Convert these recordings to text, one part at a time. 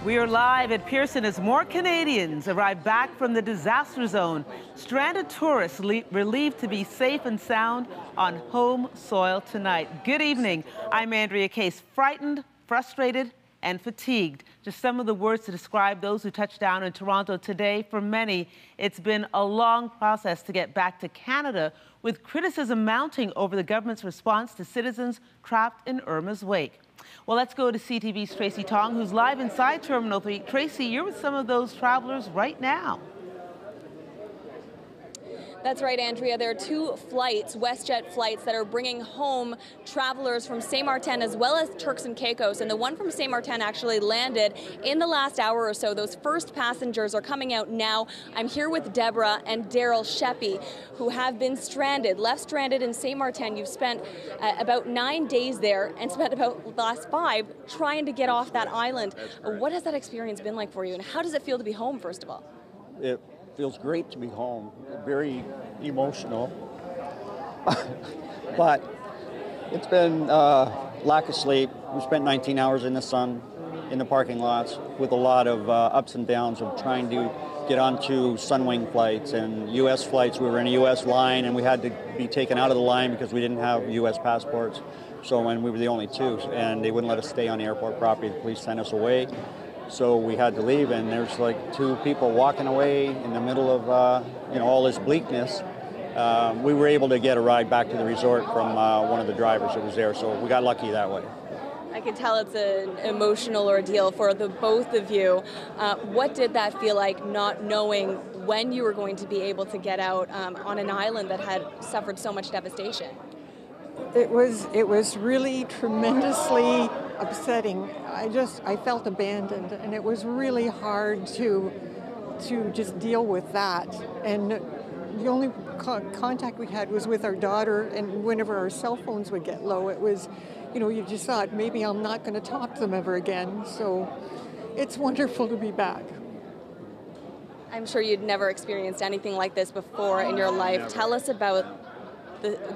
We are live at Pearson as more Canadians arrive back from the disaster zone. Stranded tourists relieved to be safe and sound on home soil tonight. Good evening. I'm Andrea Case. Frightened, frustrated, and fatigued. Just some of the words to describe those who touched down in Toronto today. For many, it's been a long process to get back to Canada, with criticism mounting over the government's response to citizens trapped in Irma's wake. Well, let's go to CTV's Tracy Tong, who's live inside Terminal 3. Tracy, you're with some of those travelers right now. That's right, Andrea. There are two flights, WestJet flights, that are bringing home travelers from Saint Martin as well as Turks and Caicos. And the one from Saint Martin actually landed in the last hour or so. Those first passengers are coming out now. I'm here with Deborah and Daryl Sheppy, who have been left stranded in Saint Martin. You've spent about 9 days there and spent about the last 5 trying to get off that island. What has that experience been like for you, and how does it feel to be home, first of all? It feels great to be home. Very emotional, but it's been lack of sleep. We spent 19 hours in the sun, in the parking lots, with a lot of ups and downs of trying to get onto Sunwing flights and U.S. flights. We were in a U.S. line, and we had to be taken out of the line because we didn't have U.S. passports. So when we were the only two, and they wouldn't let us stay on the airport property, the police sent us away. So we had to leave, and there's like 2 people walking away in the middle of all this bleakness. We were able to get a ride back to the resort from one of the drivers that was there, so we got lucky that way. I can tell it's an emotional ordeal for the both of you. What did that feel like, not knowing when you were going to be able to get out on an island that had suffered so much devastation? It was really tremendously upsetting. I felt abandoned, and it was really hard to just deal with that. And the only contact we had was with our daughter, and whenever our cell phones would get low, it was, you just thought, maybe I'm not going to talk to them ever again. So it's wonderful to be back. I'm sure you'd never experienced anything like this before in your life. Tell us about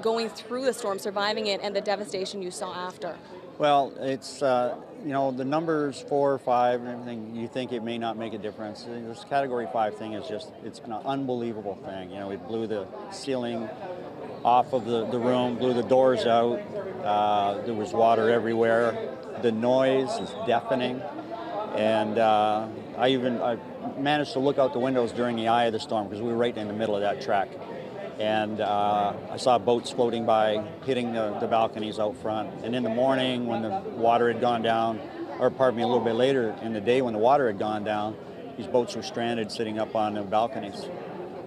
going through the storm, surviving it, and the devastation you saw after. Well, it's, the numbers 4 or 5 and everything, you think it may not make a difference. This Category 5 thing is it's an unbelievable thing. It blew the ceiling off of the room, blew the doors out. There was water everywhere. The noise is deafening. And I managed to look out the windows during the eye of the storm because we were right in the middle of that track. And I saw boats floating by, hitting the balconies out front. And in the morning, when the water had gone down, or pardon me, a little bit later in the day when the water had gone down, these boats were stranded sitting up on the balconies.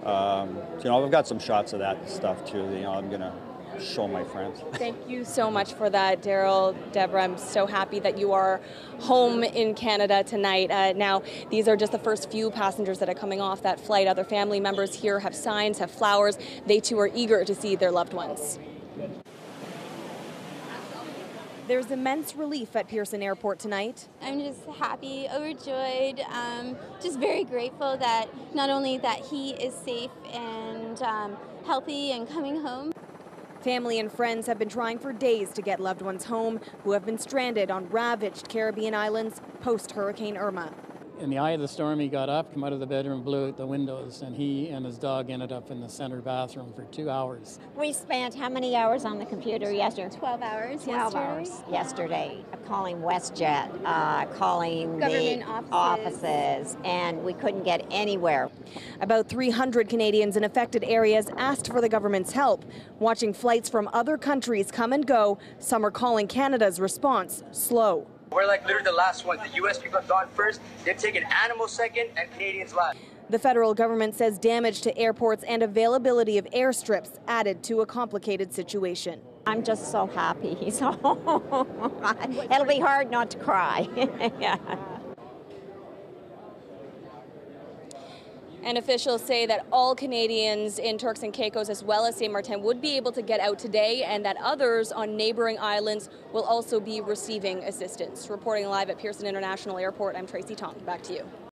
I've got some shots of that stuff too. I'm going to show my friends. Thank you so much for that, Daryl. Deborah, I'm so happy that you are home in Canada tonight. Now, these are just the first few passengers that are coming off that flight. Other family members here have signs, have flowers. They too are eager to see their loved ones. There's immense relief at Pearson Airport tonight. I'm just happy, overjoyed, just very grateful that not only that he is safe and healthy and coming home. Family and friends have been trying for days to get loved ones home who have been stranded on ravaged Caribbean islands post-Hurricane Irma. In the eye of the storm, he got up, came out of the bedroom, blew out the windows, and he and his dog ended up in the center bathroom for 2 hours. We spent how many hours on the computer yesterday? 12 hours 12 yesterday. hours yesterday, calling WestJet, calling government the offices, and we couldn't get anywhere. About 300 Canadians in affected areas asked for the government's help. Watching flights from other countries come and go, some are calling Canada's response slow. We're like literally the last one. The U.S. people have gone first, they've taken animals second, and Canadians last. The federal government says damage to airports and availability of airstrips added to a complicated situation. I'm just so happy he's home. It'll be hard not to cry. Yeah. And officials say that all Canadians in Turks and Caicos as well as Saint Martin would be able to get out today, and that others on neighboring islands will also be receiving assistance. Reporting live at Pearson International Airport, I'm Tracy Tong. Back to you.